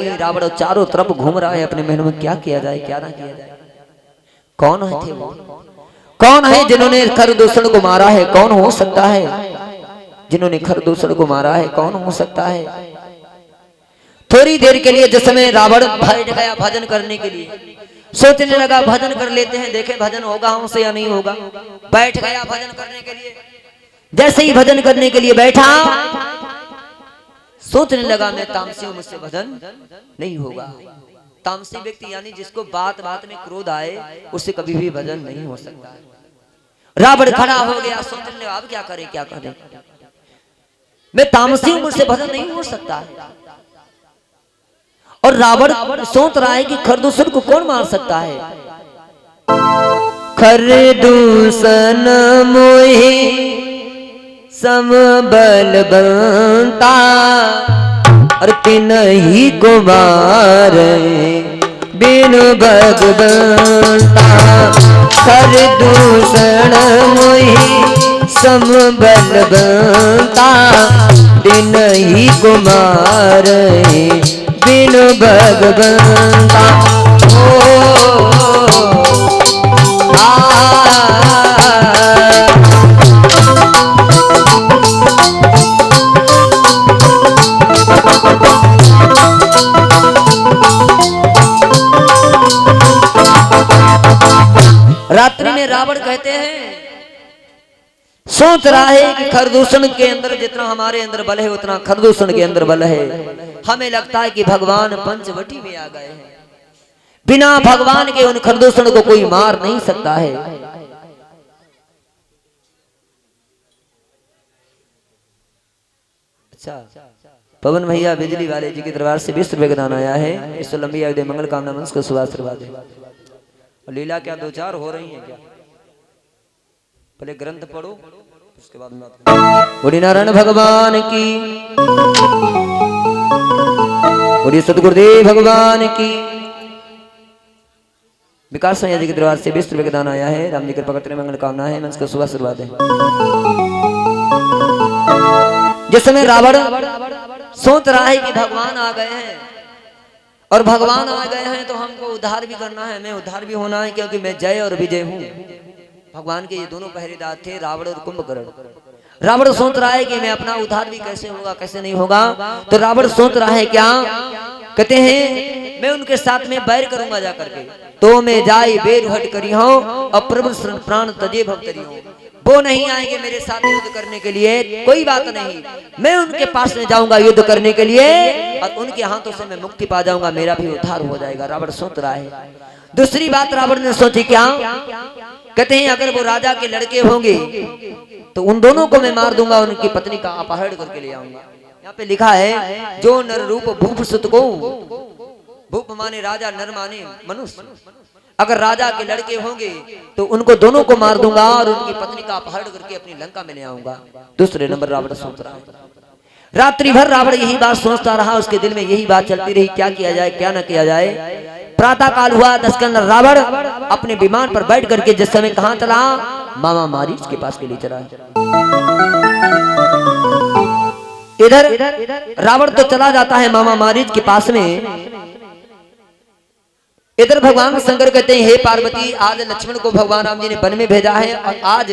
नहीं। रावण चारों तरफ घूम रहा है अपने महल में, क्या किया जाए क्या ना किया जाए। कौन है थे वो, कौन है जिन्होंने खरदूषण को मारा है, कौन हो सकता है जिन्होंने खरदूषण को मारा है, कौन हो सकता है। थोड़ी देर के लिए जिस समय रावण बैठ गया भजन करने के लिए, सोचने लगा भजन कर लेते हैं, देखे भजन होगा हमसे या नहीं होगा। बैठ गया भजन करने के लिए। जैसे ही भजन करने के लिए बैठा, सोचने लगा मैं तामसी हूं, मुझसे भजन नहीं होगा। तामसी व्यक्ति यानी जिसको बात बात में क्रोध आए, उससे कभी भी भजन नहीं हो सकता है। रावण खड़ा हो गया, सोचने लगा अब क्या करे क्या करे, मैं तामसी हूं, मुझसे भजन नहीं हो सकता है। और रावण सोच रहा है कि खरदूषण को कौन मार सकता है। खरदूषण मोहि सम बलवंता, और तिनहि को मारे बिनु भगवंता। खरदूषण मोहि सम बलवंता, तिनहि को मारे बिनु भगवंता। रात्रि में रावण कहते हैं, सोच रहा है कि खरदूषण के अंदर जितना हमारे अंदर बल है उतना खरदूषण के अंदर बल है। हमें लगता है कि भगवान पंचवटी में आ गए हैं, बिना भगवान के उन खरदूषण को कोई मार नहीं सकता है। अच्छा, पवन भैया बिजली वाले जी के दरबार से 20 रुपए का दान आया है। इस लंबी आयु मंगल कामना मंत्र को शुभाशीर्वाद है। और लीला क्या दो चार हो रही है क्या, पहले ग्रंथ पढ़ो उसके बाद में। बोली नारायण भगवान की, बोली सतगुरुदेव भगवान की। विकास जी के दरबार से 20 रुपए का दान आया है। राम जी कृपा करते मंगल कामना है, मंत्र को शुभाशीर्वाद है। जिस समय रावण सोच रहा है कि भगवान आ गए हैं, और भगवान आ गए हैं तो हमको उद्धार भी करना है, मैं उद्धार भी होना है, क्योंकि मैं जय और विजय हूँ। भगवान के ये दोनों पहरेदार थे, रावण और कुंभकर्ण। रावण सोच रहा है कि मैं अपना उद्धार भी कैसे होगा कैसे नहीं होगा। तो रावण सोच रहा है क्या, कहते हैं मैं उनके साथ में बैर करूंगा जाकर के, तो मैं जाई बेर हट करी हो, और प्रभु प्राण तजे भक्तरी हो। वो नहीं आएंगे मेरे साथ युद्ध करने के लिए, कोई बात नहीं, मैं उनके पास में जाऊंगा युद्ध करने के लिए, और उनके हाथों से मैं मुक्ति पा जाऊंगा, मेरा भी उद्धार हो जाएगा। रावण सोच रहा है। दूसरी बात रावण ने सोची क्या, कहते हैं अगर वो राजा के लड़के होंगे तो उन दोनों को मैं मार दूंगा, उनकी पत्नी का अपहरण करके ले आऊंगा। यहाँ पे लिखा है जो नर रूप भूप सुत को, भूप माने राजा, नर माने मनुष्य। अगर राजा के लड़के होंगे तो उनको दोनों को मार दूंगा और उनकी पत्नी का अपहरण करके अपनी लंका में ले आऊंगा। दूसरे नंबर रावण सोच रहा है। रात्रि भर रावण यही बात सोचता रहा, उसके दिल में यही बात चलती रही, क्या किया जाए क्या ना किया जाए। प्रातः काल हुआ, दशकंदर रावण अपने विमान पर बैठ करके जिस समय कहां चला, मामा मारीच के पास के लिए चला। इधर रावण तो चला जाता है मामा मारीच के पास में। इधर भगवान शंकर कहते हैं हे पार्वती, आज लक्ष्मण को भगवान राम जी ने वन में भेजा है, और आज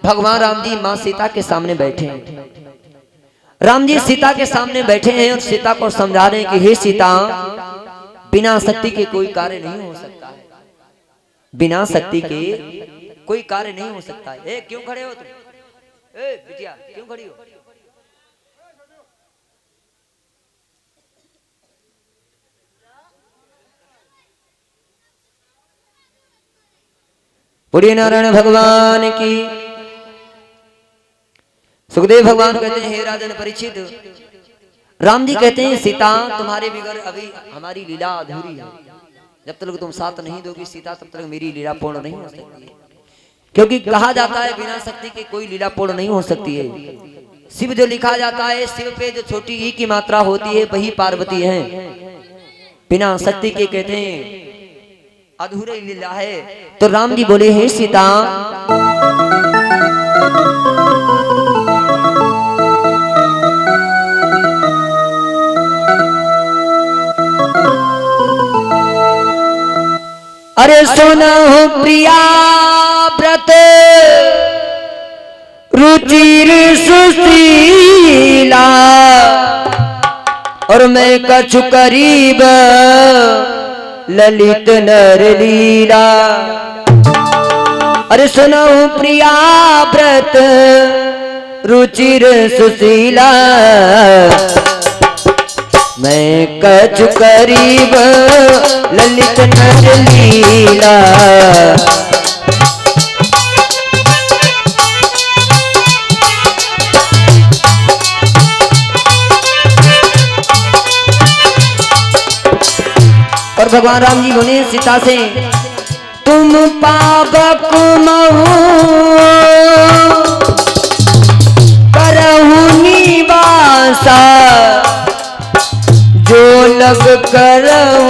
भगवान राम जी मां सीता के सामने बैठे हैं। राम जी सीता के सामने बैठे हैं और सीता को समझा रहे हैं कि हे सीता, बिना शक्ति के कोई कार्य नहीं हो सकता है, बिना शक्ति के कोई कार्य नहीं हो सकता है। ए, क्यों खड़े हो तुम? ए बिटिया क्यों खड़ी हो? बोलिए नारायण भगवान की। सुखदेव भगवान कहते हैं हे राजन परीक्षित, राम जी कहते हैं सीता तुम्हारे बिगर अभी हमारी लीला अधूरी है। जब तक तुम साथ नहीं दोगी सीता, तब तक मेरी लीला पूर्ण नहीं हो सकती है। क्योंकि कहा जाता है बिना शक्ति के कोई लीला पूर्ण नहीं हो सकती है। शिव जो लिखा जाता है, शिव पे जो छोटी ई की मात्रा होती है वही पार्वती है। बिना शक्ति के कहते हैं अधूरी लीला है। तो राम जी बोले हे सीता, अरे सुनहु प्रिया व्रत रुचिर सुशीला, और मैं कछु करीब ललित नर लीला। अरे सुनहु प्रिया व्रत रुचिर सुशीला, मैं कछु करीब ललित नर लीला। और भगवान राम जी बोले सीता से, तुम पावक महु करहु निवासा, जो लग करहु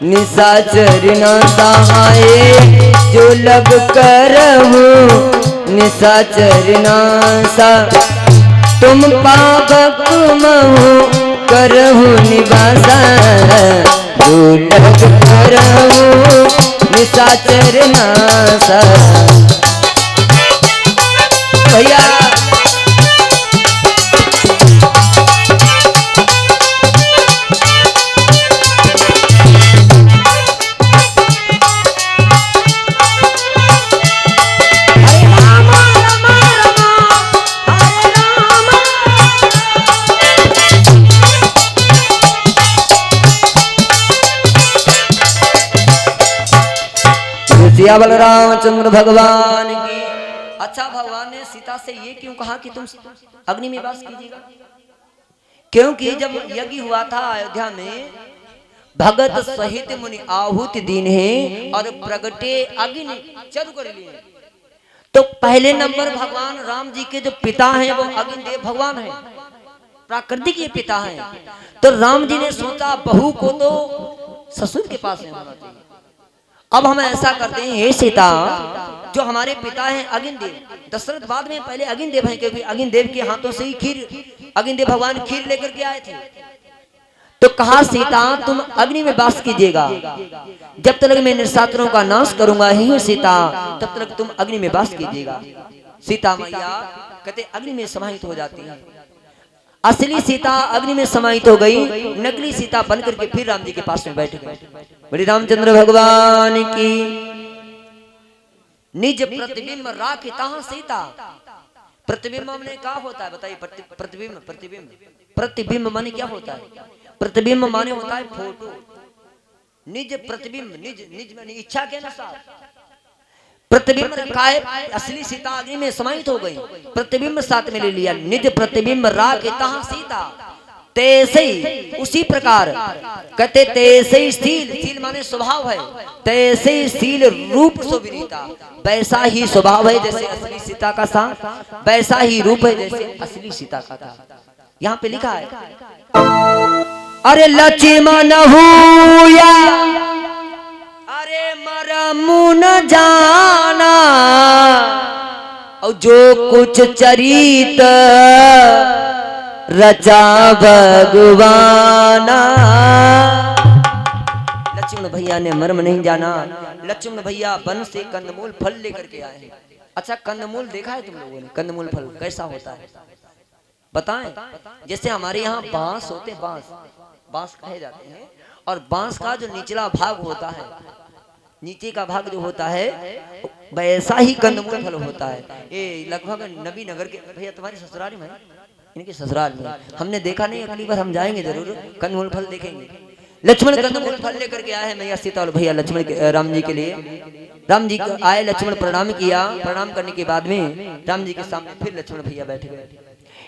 निशाचर न सहाये, जो लग करहु निशाचर नासा। तुम पावक महु करहु निवासा, जो लग करहु निशाचर नासा। भैया बलरामचंद्र भगवान की। अच्छा, भगवान ने सीता से ये क्यों कहा कि तुम अग्नि में वास कीजिएगा? क्योंकि जब यज्ञ हुआ था अयोध्या में, भगत सहित मुनि आहुति दीन है और प्रगटे अग्नि चालू कर लिए। तो पहले नंबर भगवान राम जी के जो पिता हैं वो अग्निदेव भगवान हैं, प्राकृतिक ये पिता हैं। तो राम जी ने सोचा बहू को तो ससुर के पास होना चाहिए। अब हम ऐसा करते हैं, हे सीता, जो हमारे पिता हैं अग्निदेव, दशरथ बाद में पहले अग्निदेव हैं, क्योंकि अग्निदेव के हाथों से ही खीर, अग्निदेव भगवान खीर लेकर के आए थे। तो कहा सीता तुम अग्नि में वास कीजिएगा, जब तक मैं निशाचरों का नाश करूंगा ही सीता, तब तक तुम अग्नि में वास कीजिएगा। सीता मैया कहते अग्नि में समाहित हो जाती है। असली सीता अग्नि में समाहित हो गई, नकली सीता बन करके फिर राम जी के पास में बैठ गए। बड़ी रामचंद्र भगवान की। निज प्रतिबिंब राखी तहां सीता। प्रतिबिंब माने क्या होता है बताइए? प्रतिबिंब प्रतिबिंब प्रतिबिंब माने क्या होता है? प्रतिबिंब माने होता है फोटो। निज प्रतिबिंब, निज निज माने इच्छा के अनुसार प्रतिबिंब रखा है। असली सीता अग्नि में समाहित हो गई, प्रतिबिंब साथ में ले लिया। निज प्रतिबिंब राख तहां सीता, तैसे उसी प्रकार कहते तैसे शील, शील माने स्वभाव है, तैसे शील रूप सुविनीता, वैसा ही स्वभाव है जैसे असली सीता का था, वैसा ही रूप है जैसे असली सीता का था। यहाँ पे लिखा है, अरे लक्ष्मण हुआ अरे मरमु न जाना, और जो कुछ चरित रचा भगवाना। लक्ष्मण भैया ने मर्म नहीं जाना। लक्ष्मण भैया वन से कंदमूल फल लेकर के आए हैं। अच्छा, कंदमूल देखा है तुम लोगों ने? कंदमूल फल कैसा होता है बताएं? जैसे हमारे यहाँ बांस होते, बांस कहे जाते हैं, और बांस का जो निचला भाग होता है, नीचे का भाग जो होता है, वैसा ही कंदमूल फल होता है। ये लगभग नबी नगर के भैया तुम्हारे ससुराल में, इनके ससुराल में हमने देखा नहीं, अगली बार हम जाएंगे जरूर, कंदमूल फल देखेंगे। लक्ष्मण कंदमूल फल लेकर के आए हैं मैया सीता और भैया लक्ष्मण के राम जी के लिए। राम जी आए, लक्ष्मण प्रणाम किया, प्रणाम करने के बाद में राम जी के सामने फिर लक्ष्मण भैया बैठ गए।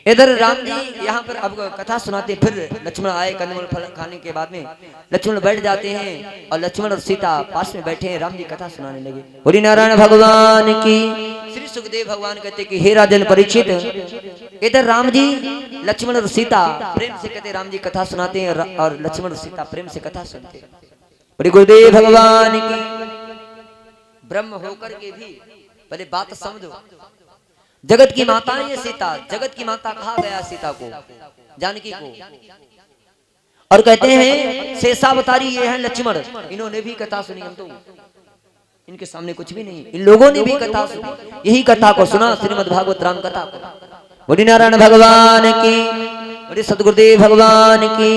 इधर राम जी यहाँ पर अब कथा सुनाते, फिर लक्ष्मण आए, कंदमूल फल खाने के बाद में लक्ष्मण बैठ जाते हैं और लक्ष्मण और सीता पास में बैठे हैं। राम जी कथा सुनाने लगे। हरि नारायण भगवान की। श्री सुखदेव भगवान कहते कि हे राजन परीक्षित, इधर राम जी लक्ष्मण और सीता प्रेम से कहते, राम जी कथा सुनाते हैं और लक्ष्मण और सीता प्रेम से कथा सुनते हैं। बड़ी गुरुदेव भगवान की। ब्रह्म होकर के भी पहले बात समझो, जगत की माता है ये सीता, जगत की माता कहा गया सीता को, जानकी को। और कहते हैं शेषावतारी ये हैं लक्ष्मण, इन्होंने भी कथा सुनी। हम तो इनके सामने कुछ भी नहीं, इन लोगों ने भी कथा सुनी, यही कथा को सुना, श्रीमद् भागवत राम कथा को। बोली नारायण भगवान की, बोली सतगुरुदेव भगवान की।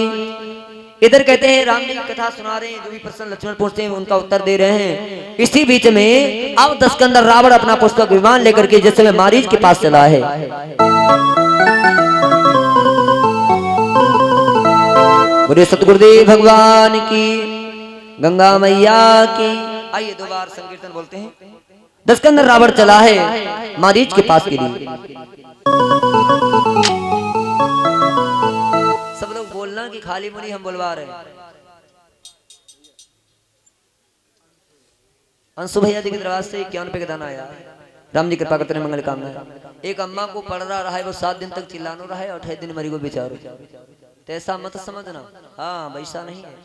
इधर कहते हैं राम जी की कथा सुना रहे हैं, जो भी प्रश्न लक्ष्मण पूछते हैं उनका उत्तर दे रहे हैं। इसी बीच में अब 10 के अंदर रावण अपना पुष्पक विमान लेकर के जिस समय मारीच के पास चला है, बोले सतगुरुदेव भगवान की, गंगा मैया की। आइए 2 बार संकीर्तन बोलते हैं। 10 के अंदर रावण चला है मारीच के पास के लिए। सब लोग बोलना कि खाली मुनी हम बोलवा रहे हैं। अंशु भैया जी के दरबार से 51 रुपए का दाना आया। राम जी कृपा करते मंगल कामना। एक अम्मा को पड़ रहा है, वो 7 दिन तक चिल्लानो रहा है और 28 दिन मरी को बेचारो। तो ऐसा मत समझना, हाँ वैसा नहीं है।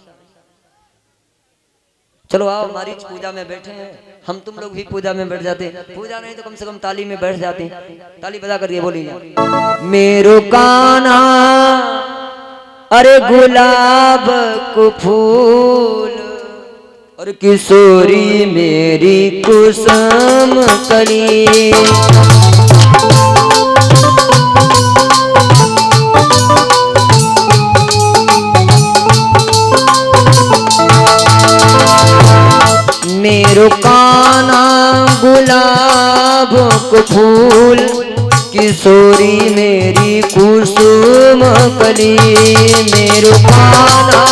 चलो आओ, हमारी पूजा में बैठे हैं, हम तुम लोग भी पूजा में बैठ जाते। पूजा नहीं तो कम से कम ताली में बैठ जाते। ताली बजा कर ये बोली मेरो कान्हा अरे गुलाब को फूल, और किशोरी मेरी कुसुम कली। मेरो कान्हा गुलाब को फूल, किशोरी मेरी कुसुम कली। मेरो कान्हा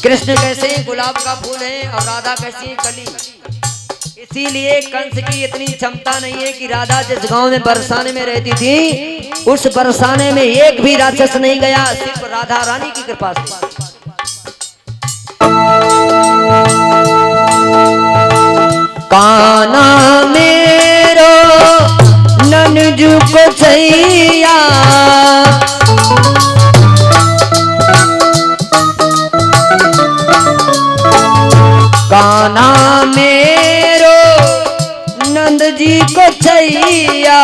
कृष्ण कैसे गुलाब का फूल है और राधा कैसी कली। इसीलिए कंस की इतनी क्षमता नहीं है कि राधा जिस गांव में बरसाने में रहती थी, उस बरसाने में एक भी राक्षस नहीं गया, सिर्फ राधा रानी की कृपा से। कान्हा मेरो ननजू को छैया, कान्हा मेरो नंद जी को छैया।